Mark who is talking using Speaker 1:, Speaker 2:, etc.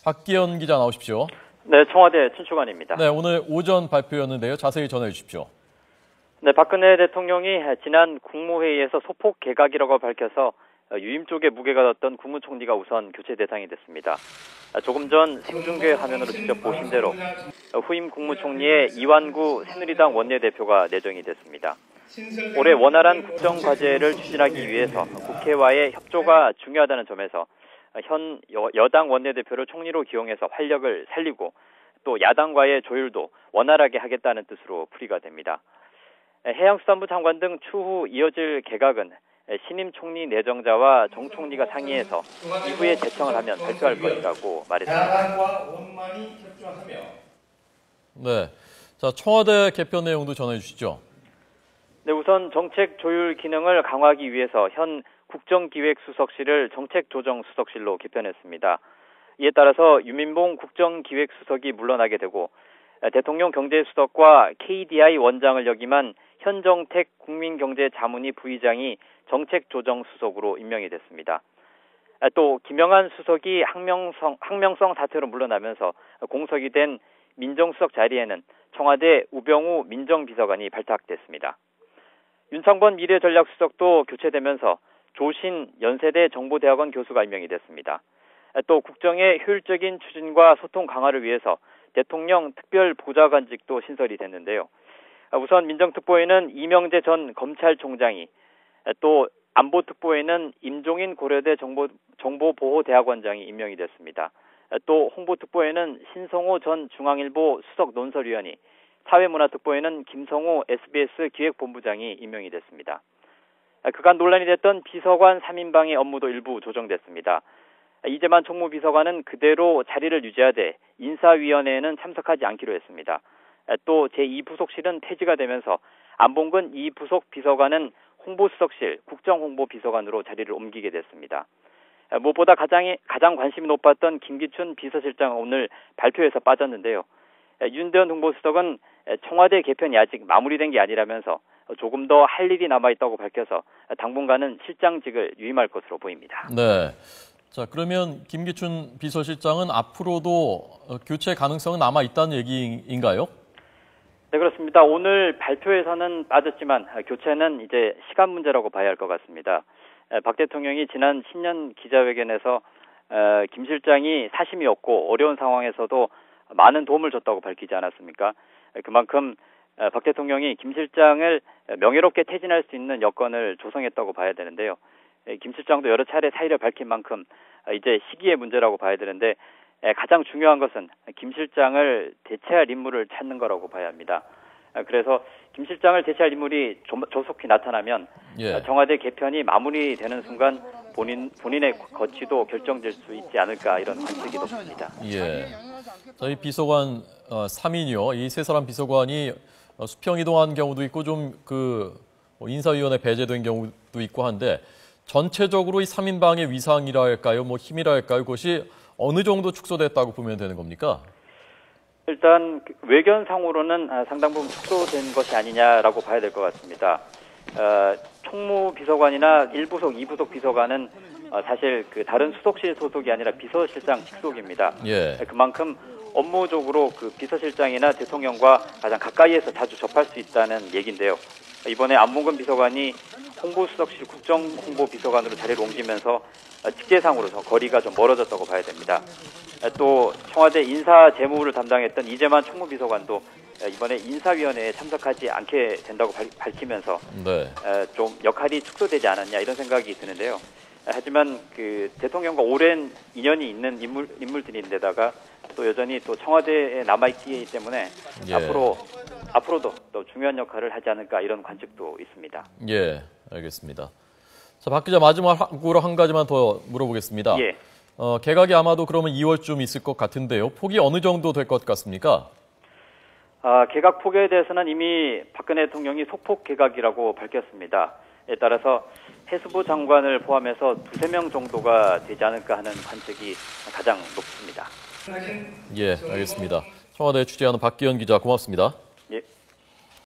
Speaker 1: 박기현 기자 나오십시오.
Speaker 2: 네, 청와대 춘추관입니다.
Speaker 1: 네, 오늘 오전 발표였는데요. 자세히 전해 주십시오.
Speaker 2: 네, 박근혜 대통령이 지난 국무회의에서 소폭 개각이라고 밝혀서 유임 쪽에 무게가 뒀던 국무총리가 우선 교체 대상이 됐습니다. 조금 전 생중계 화면으로 직접 보신 대로 후임 국무총리의 이완구 새누리당 원내대표가 내정이 됐습니다. 올해 원활한 국정과제를 추진하기 위해서 국회와의 협조가 중요하다는 점에서 현 여당 원내대표를 총리로 기용해서 활력을 살리고 또 야당과의 조율도 원활하게 하겠다는 뜻으로 풀이가 됩니다. 해양수산부 장관 등 추후 이어질 개각은 신임 총리 내정자와 정 총리가 상의해서 이후에 제청을 하면 발표할 것이라고 말했습니다.
Speaker 1: 네, 자 청와대 개편 내용도 전해 주시죠.
Speaker 2: 네, 우선 정책 조율 기능을 강화하기 위해서 현 국정기획수석실을 정책조정수석실로 개편했습니다. 이에 따라서 유민봉 국정기획수석이 물러나게 되고 대통령 경제수석과 KDI 원장을 역임한 현정택 국민경제자문위 부의장이 정책조정수석으로 임명이 됐습니다. 또 김영한 수석이 항명성 사퇴로 물러나면서 공석이 된 민정수석 자리에는 청와대 우병우 민정비서관이 발탁됐습니다. 윤창번 미래전략수석도 교체되면서 조신 연세대 정보대학원 교수가 임명이 됐습니다. 또 국정의 효율적인 추진과 소통 강화를 위해서 대통령 특별보좌관직도 신설이 됐는데요. 우선 민정특보에는 이명재 전 검찰총장이, 또 안보특보에는 임종인 고려대 정보보호대학원장이 임명이 됐습니다. 또 홍보특보에는 신성호 전 중앙일보 수석 논설위원이, 사회문화특보에는 김성호 SBS 기획본부장이 임명이 됐습니다. 그간 논란이 됐던 비서관 3인방의 업무도 일부 조정됐습니다. 이재만 총무비서관은 그대로 자리를 유지하되 인사위원회에는 참석하지 않기로 했습니다. 또 제2부속실은 폐지가 되면서 안봉근 2부속 비서관은 홍보수석실 국정홍보비서관으로 자리를 옮기게 됐습니다. 무엇보다 가장 관심이 높았던 김기춘 비서실장은 오늘 발표에서 빠졌는데요. 윤대현 홍보수석은 청와대 개편이 아직 마무리된 게 아니라면서 조금 더 할 일이 남아있다고 밝혀서 당분간은 실장직을 유임할 것으로 보입니다.
Speaker 1: 네. 자, 그러면 김기춘 비서실장은 앞으로도 교체 가능성은 남아있다는 얘기인가요?
Speaker 2: 네, 그렇습니다. 오늘 발표에서는 빠졌지만 교체는 이제 시간 문제라고 봐야 할 것 같습니다. 박 대통령이 지난 신년 기자회견에서 김 실장이 사심이 없고 어려운 상황에서도 많은 도움을 줬다고 밝히지 않았습니까? 그만큼 박 대통령이 김 실장을 명예롭게 퇴진할 수 있는 여건을 조성했다고 봐야 되는데요. 김 실장도 여러 차례 사의를 밝힌 만큼 이제 시기의 문제라고 봐야 되는데 가장 중요한 것은 김 실장을 대체할 인물을 찾는 거라고 봐야 합니다. 그래서 김 실장을 대체할 인물이 조속히 나타나면 청와대 개편이 마무리되는 순간 본인의 거취도 결정될 수 있지 않을까 이런 관측이 높습니다.
Speaker 1: 예. 저희 비서관 3인이요. 이 세 사람 비서관이 수평 이동한 경우도 있고 좀 인사위원회 배제된 경우도 있고 한데 전체적으로 이 3인방의 위상이랄까요, 힘이랄까요, 그것이 어느 정도 축소됐다고 보면 되는 겁니까?
Speaker 2: 일단 외견상으로는 상당 부분 축소된 것이 아니냐라고 봐야 될 것 같습니다. 총무비서관이나 1부속, 2부속 비서관은 사실 다른 수석실 소속이 아니라 비서실장 직속입니다.
Speaker 1: 예.
Speaker 2: 그만큼 업무적으로 비서실장이나 대통령과 가장 가까이에서 자주 접할 수 있다는 얘기인데요. 이번에 안봉근 비서관이 홍보수석실 국정홍보비서관으로 자리를 옮기면서 직계상으로 거리가 좀 멀어졌다고 봐야 됩니다. 또 청와대 인사재무부를 담당했던 이재만 총무비서관도 이번에 인사위원회에 참석하지 않게 된다고 밝히면서 좀 역할이 축소되지 않았냐 이런 생각이 드는데요. 하지만 대통령과 오랜 인연이 있는 인물들인데다가 또 여전히 또 청와대에 남아있기 때문에 앞으로도 또 중요한 역할을 하지 않을까 이런 관측도 있습니다.
Speaker 1: 예, 알겠습니다. 자, 박 기자 마지막으로 한 가지만 더 물어보겠습니다.
Speaker 2: 예.
Speaker 1: 개각이 아마도 그러면 2월쯤 있을 것 같은데요. 폭이 어느 정도 될 것 같습니까?
Speaker 2: 개각 폭에 대해서는 이미 박근혜 대통령이 소폭 개각이라고 밝혔습니다. 에 따라서 해수부 장관을 포함해서 2-3명 정도가 되지 않을까 하는 관측이 가장 높습니다.
Speaker 1: 예, 알겠습니다. 청와대 취재하는 박기현 기자 고맙습니다.